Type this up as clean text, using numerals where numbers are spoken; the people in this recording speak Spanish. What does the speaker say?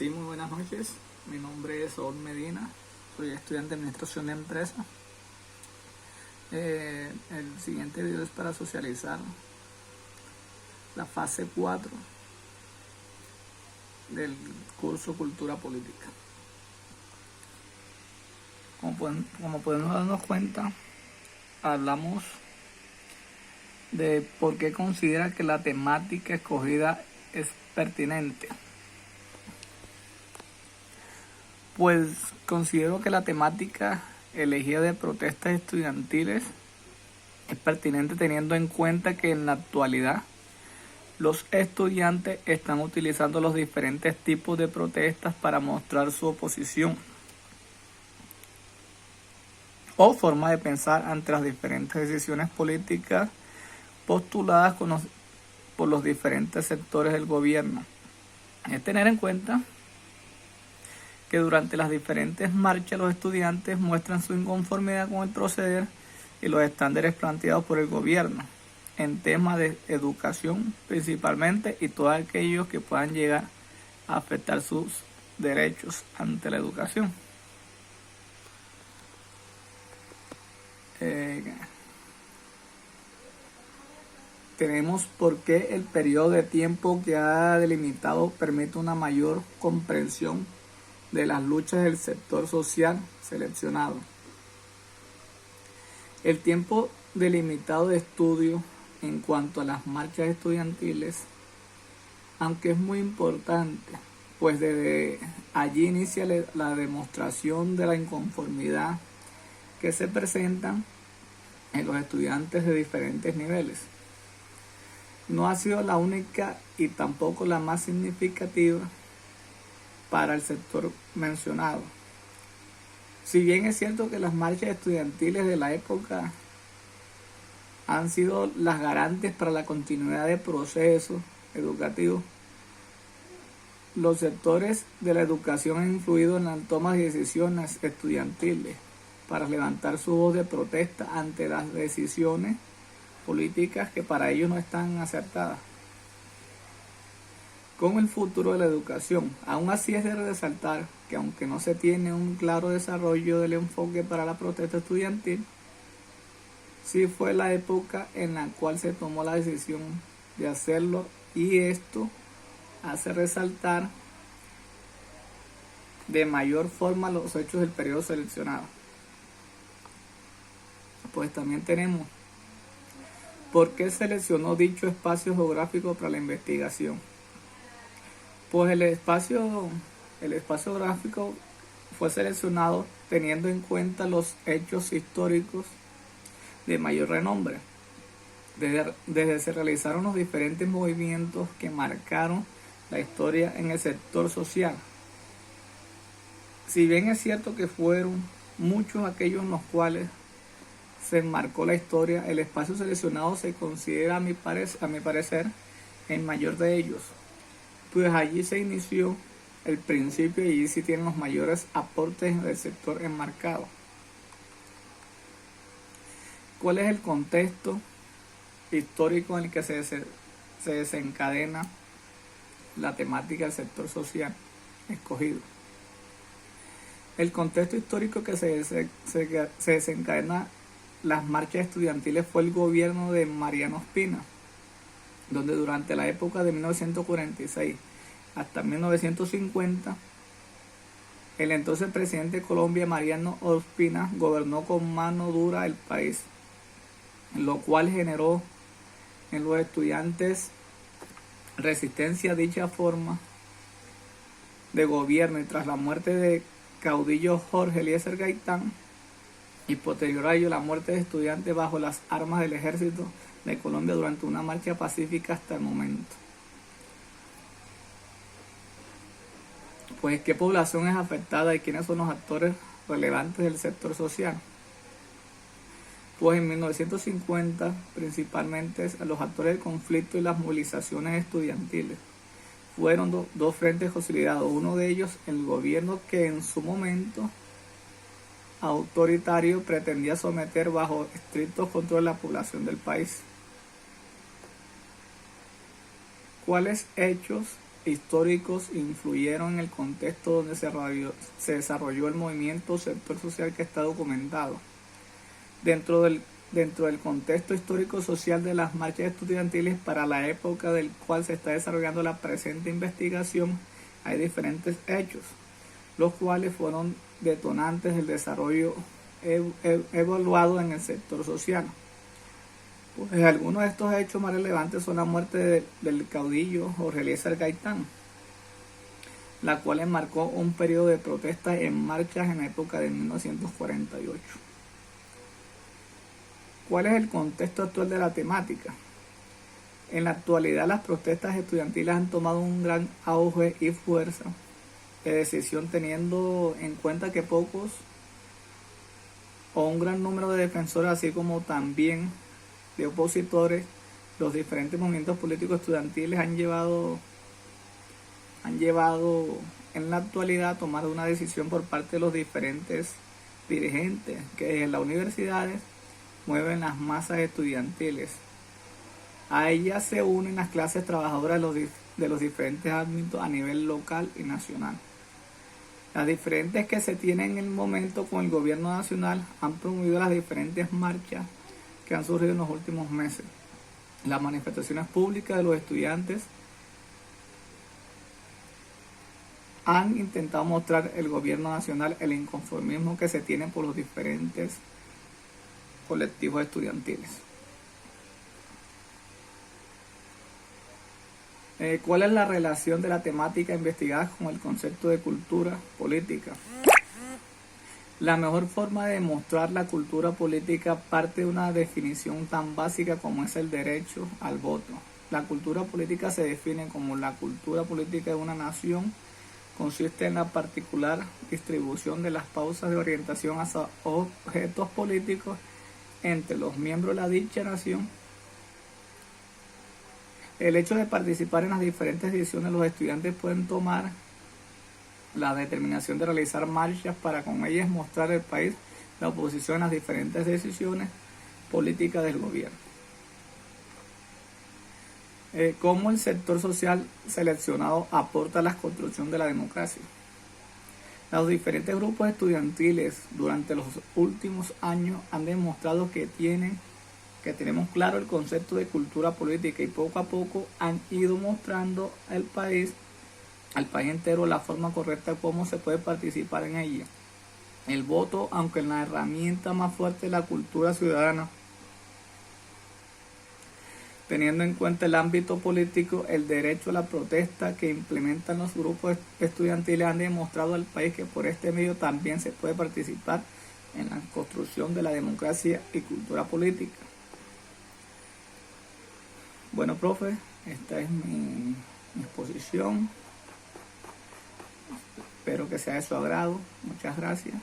Sí, muy buenas noches. Mi nombre es Saúl Medina. Soy estudiante de Administración de Empresas. El siguiente video es para socializar la fase 4 del curso Cultura Política. Como podemos darnos cuenta, hablamos de por qué considera que la temática escogida es pertinente. Pues considero que la temática elegida de protestas estudiantiles es pertinente teniendo en cuenta que en la actualidad los estudiantes están utilizando los diferentes tipos de protestas para mostrar su oposición o forma de pensar ante las diferentes decisiones políticas postuladas por los diferentes sectores del gobierno. Es tener en cuenta que durante las diferentes marchas los estudiantes muestran su inconformidad con el proceder y los estándares planteados por el gobierno en temas de educación principalmente y todos aquellos que puedan llegar a afectar sus derechos ante la educación. Tenemos por qué el periodo de tiempo que ha delimitado permite una mayor comprensión de las luchas del sector social seleccionado. El tiempo delimitado de estudio en cuanto a las marchas estudiantiles, aunque es muy importante, pues desde allí inicia la demostración de la inconformidad que se presentan en los estudiantes de diferentes niveles. No ha sido la única y tampoco la más significativa para el sector mencionado. Si bien es cierto que las marchas estudiantiles de la época han sido las garantes para la continuidad del proceso educativo, los sectores de la educación han influido en la toma de decisiones estudiantiles para levantar su voz de protesta ante las decisiones políticas que para ellos no están acertadas. Con el futuro de la educación, aún así es de resaltar que aunque no se tiene un claro desarrollo del enfoque para la protesta estudiantil, sí fue la época en la cual se tomó la decisión de hacerlo y esto hace resaltar de mayor forma los hechos del periodo seleccionado. Pues también tenemos por qué seleccionó dicho espacio geográfico para la investigación. Pues el espacio gráfico fue seleccionado teniendo en cuenta los hechos históricos de mayor renombre. Desde se realizaron los diferentes movimientos que marcaron la historia en el sector social. Si bien es cierto que fueron muchos aquellos en los cuales se enmarcó la historia, el espacio seleccionado se considera a mi parecer el mayor de ellos. Pues allí se inició el principio y allí sí tienen los mayores aportes del sector enmarcado. ¿Cuál es el contexto histórico en el que se desencadena la temática del sector social escogido? El contexto histórico que se desencadena las marchas estudiantiles fue el gobierno de Mariano Ospina, donde durante la época de 1946 hasta 1950, el entonces presidente de Colombia, Mariano Ospina, gobernó con mano dura el país, lo cual generó en los estudiantes resistencia a dicha forma de gobierno, y tras la muerte de caudillo Jorge Eliezer Gaitán y posterior a ello la muerte de estudiantes bajo las armas del ejército de Colombia durante una marcha pacífica hasta el momento. Pues, ¿qué población es afectada y quiénes son los actores relevantes del sector social? Pues en 1950 principalmente los actores del conflicto y las movilizaciones estudiantiles fueron dos frentes consolidados. Uno de ellos el gobierno que en su momento autoritario pretendía someter bajo estricto control la población del país. ¿Cuáles hechos históricos influyeron en el contexto donde se desarrolló el movimiento sector social que está documentado. Dentro del contexto histórico-social de las marchas estudiantiles para la época del cual se está desarrollando la presente investigación, hay diferentes hechos, los cuales fueron detonantes del desarrollo evaluado en el sector social. Pues algunos de estos hechos más relevantes son la muerte del caudillo Jorge Eliezer Gaitán, la cual enmarcó un periodo de protestas en marchas en la época de 1948. ¿Cuál es el contexto actual de la temática? En la actualidad las protestas estudiantiles han tomado un gran auge y fuerza de decisión, teniendo en cuenta que pocos o un gran número de defensores, así como también de opositores, los diferentes movimientos políticos estudiantiles han llevado en la actualidad a tomar una decisión por parte de los diferentes dirigentes que en las universidades mueven las masas estudiantiles. A ellas se unen las clases trabajadoras de los diferentes ámbitos a nivel local y nacional. Las diferentes que se tienen en el momento con el gobierno nacional han promovido las diferentes marchas que han surgido en los últimos meses. Las manifestaciones públicas de los estudiantes han intentado mostrar el gobierno nacional el inconformismo que se tiene por los diferentes colectivos estudiantiles. ¿Cuál es la relación de la temática investigada con el concepto de cultura política? La mejor forma de demostrar la cultura política parte de una definición tan básica como es el derecho al voto. La cultura política se define como la cultura política de una nación. Consiste en la particular distribución de las pausas de orientación hacia objetos políticos entre los miembros de la dicha nación. El hecho de participar en las diferentes decisiones, los estudiantes pueden tomar la determinación de realizar marchas para con ellas mostrar al país la oposición a las diferentes decisiones políticas del gobierno. ¿Cómo el sector social seleccionado aporta a la construcción de la democracia? Los diferentes grupos estudiantiles durante los últimos años han demostrado que tenemos claro el concepto de cultura política y poco a poco han ido mostrando al país entero la forma correcta como se puede participar en ella. El voto, aunque la herramienta más fuerte de la cultura ciudadana, teniendo en cuenta el ámbito político, el derecho a la protesta que implementan los grupos estudiantiles han demostrado al país que por este medio también se puede participar en la construcción de la democracia y cultura política. Bueno, profe, esta es mi exposición. Espero que sea de su agrado. Muchas gracias.